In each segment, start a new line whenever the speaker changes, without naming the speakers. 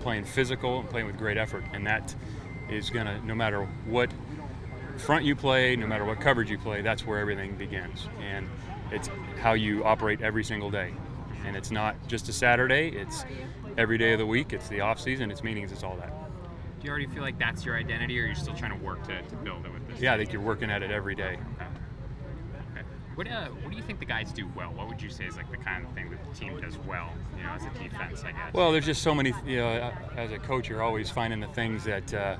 playing physical and playing with great effort, and that is going to, no matter what front you play, no matter what coverage you play, that's where everything begins. And it's how you operate every single day. And it's not just a Saturday, it's every day of the week, it's the off season, it's meetings, it's all that.
Do you already feel like that's your identity, or are you still trying to work to build it with this?
Yeah, I think you're working at it every day.
Okay. What do you think the guys do well? What would you say is like the kind of thing that the team does well, as a defense, I guess?
Well, there's just so many, as a coach, you're always finding the things that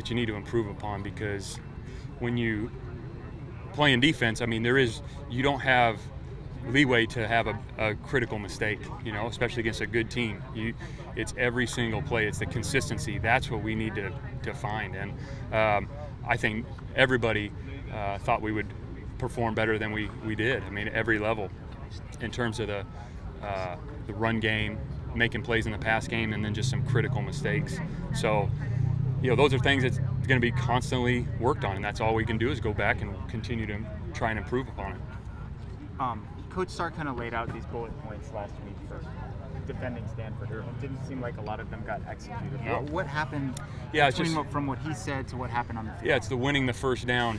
you need to improve upon, because when you play in defense, I mean, you don't have leeway to have a critical mistake, especially against a good team. It's every single play. It's the consistency. That's what we need to find. And I think everybody thought we would perform better than we did. I mean, every level in terms of the run game, making plays in the pass game, and then just some critical mistakes. So, those are things that's going to be constantly worked on, and that's all we can do is go back and continue to try and improve upon it.
Coach Stark kind of laid out these bullet points last week for defending Stanford. It didn't seem like a lot of them got executed.
No.
What happened from what he said to what happened on the field?
Yeah, it's the winning the first down.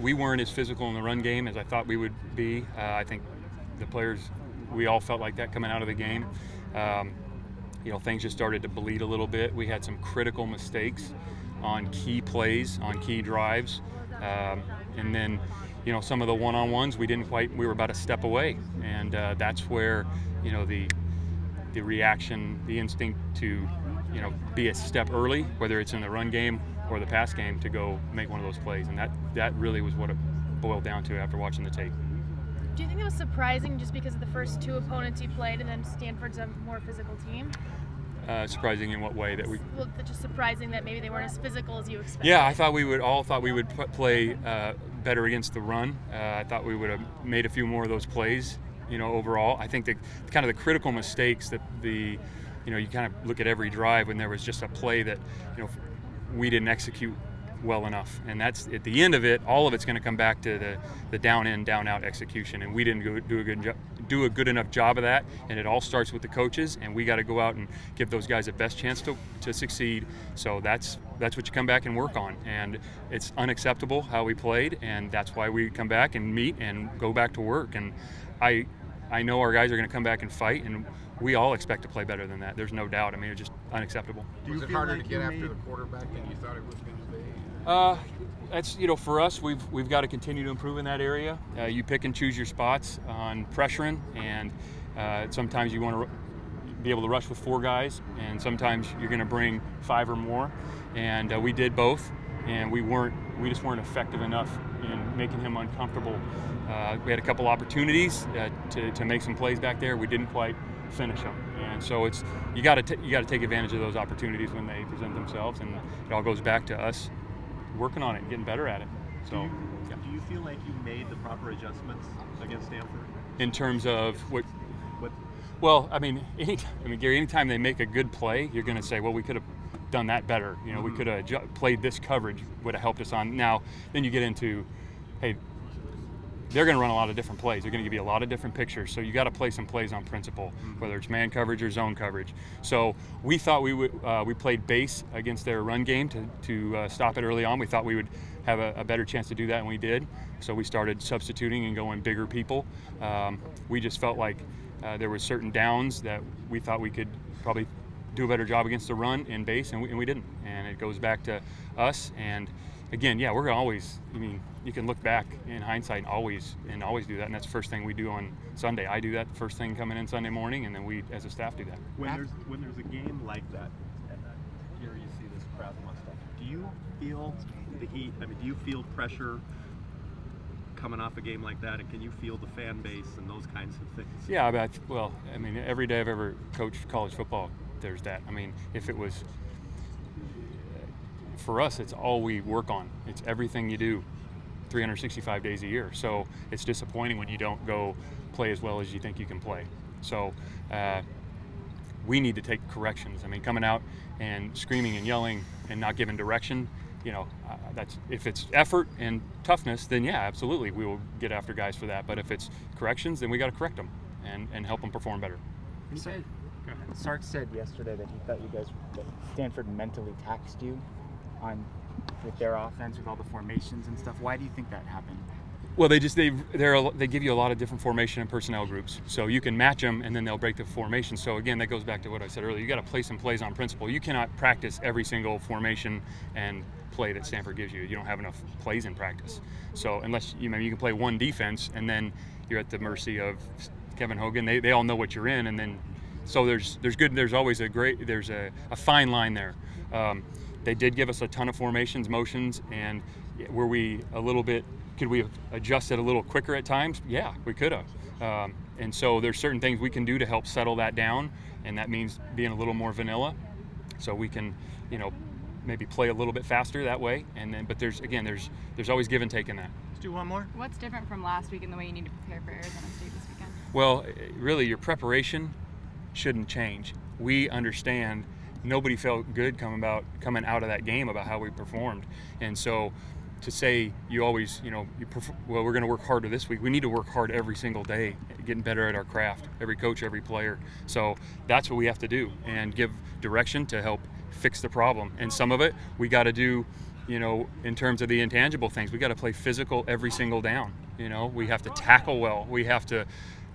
We weren't as physical in the run game as I thought we would be. I think the players, we all felt like that coming out of the game. Things just started to bleed a little bit. We had some critical mistakes on key plays, on key drives. And then, some of the one-on-ones, we were about a step away. And that's where, the reaction, the instinct to, be a step early, whether it's in the run game or the pass game, to go make one of those plays. And that really was what it boiled down to after watching the tape.
Do you think it was surprising just because of the first two opponents you played, and then Stanford's a more physical team?
Surprising in what way?
Well, just surprising that maybe they weren't as physical as you expected.
Yeah, I thought we would play better against the run. I thought we would have made a few more of those plays. Overall, I think the kind of the critical mistakes that you kind of look at every drive when there was just a play that we didn't execute well enough, and that's at the end of it. All of it's going to come back to the down in, down out execution, and we didn't do a good enough job of that. And it all starts with the coaches, and we got to go out and give those guys the best chance to succeed. So that's what you come back and work on, and it's unacceptable how we played, and that's why we come back and meet and go back to work. And I know our guys are going to come back and fight, and we all expect to play better than that. There's no doubt. I mean, it's just unacceptable.
Was it harder to get after the quarterback than you thought it was going to be?
That's for us. We've got to continue to improve in that area. You pick and choose your spots on pressuring, and sometimes you want to be able to rush with 4 guys, and sometimes you're going to bring 5 or more. And we did both, and we just weren't effective enough in making him uncomfortable. We had a couple opportunities to make some plays back there. We didn't quite finish them, and so you got to take advantage of those opportunities when they present themselves, and it all goes back to us working on it and getting better at it. So,
do you feel like you made the proper adjustments against Stanford?
In terms of what? Well, Gary, anytime they make a good play, you're going to say, well, we could have done that better. We could have played this coverage, would have helped us on. Now, then you get into, hey, they're going to run a lot of different plays. They're going to give you a lot of different pictures. So you got to play some plays on principle, whether it's man coverage or zone coverage. So we thought we played base against their run game to stop it early on. We thought we would have a better chance to do that, and we did. So we started substituting and going bigger people. We just felt like there were certain downs that we thought we could probably do a better job against the run in base, and we didn't. And it goes back to us. And again, we're going to always, you can look back in hindsight and always do that, and that's the first thing we do on Sunday. I do that the first thing coming in Sunday morning, and then we as a staff do that.
When there's a game like that, and here you see this crowd and stuff, do you feel the heat? Do you feel pressure coming off a game like that, and can you feel the fan base and those kinds of things?
Yeah, every day I've ever coached college football, there's that. If it was for us, it's all we work on. It's everything you do 365 days a year. So it's disappointing when you don't go play as well as you think you can play. So we need to take corrections. Coming out and screaming and yelling and not giving direction, that's, if it's effort and toughness, then yeah, absolutely, we will get after guys for that. But if it's corrections, then we got to correct them and help them perform better.
Sark said yesterday that he thought that Stanford mentally taxed you with their offense, with all the formations and stuff. Why do you think that happened?
Well, they give you a lot of different formation and personnel groups, so you can match them, and then they'll break the formation. So again, that goes back to what I said earlier. You got to play some plays on principle. You cannot practice every single formation and play that Stanford gives you. You don't have enough plays in practice. So unless you can play one defense, and then you're at the mercy of Kevin Hogan. They all know what you're in, and then so there's always a fine line there. They did give us a ton of formations, motions, and were we a little bit? Could we have adjusted a little quicker at times? Yeah, we could have. And so there's certain things we can do to help settle that down, and that means being a little more vanilla, so we can, maybe play a little bit faster that way. And then, but there's always give and take in that.
Let's do one more.
What's different from last week in the way you need to prepare for Arizona State this weekend?
Well, really, your preparation shouldn't change. We understand nobody felt good coming out of that game about how we performed, and so to say you always, we're going to work harder this week. We need to work hard every single day, getting better at our craft, every coach, every player. So that's what we have to do, and give direction to help fix the problem. And some of it we got to do, in terms of the intangible things. We got to play physical every single down. We have to tackle well. We have to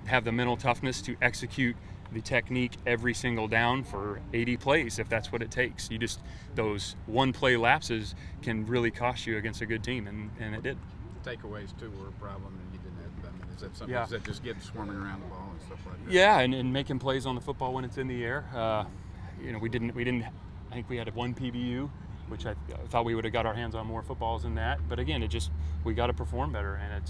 have the mental toughness to execute the technique every single down for 80 plays, if that's what it takes. Those one play lapses can really cost you against a good team, and it did.
Takeaways too were a problem, and you didn't have. I mean, is that something?
Yeah.
Is that just getting swarming around the ball and stuff like that?
Yeah, and making plays on the football when it's in the air. We didn't. I think we had one PBU, which I thought we would have got our hands on more footballs than that. But again, we got to perform better, and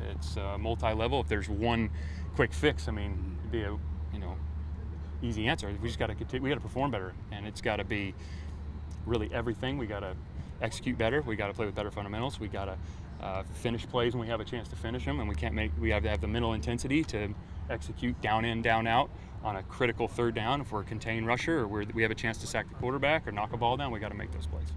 it's multi-level. If there's one quick fix, it'd be a easy answer. We just got to continue. We got to perform better, and it's got to be really everything. We got to execute better. We got to play with better fundamentals. We got to finish plays when we have a chance to finish them, and we have to have the mental intensity to execute down in, down out on a critical third down. If we're a contained rusher or we have a chance to sack the quarterback or knock a ball down, we got to make those plays.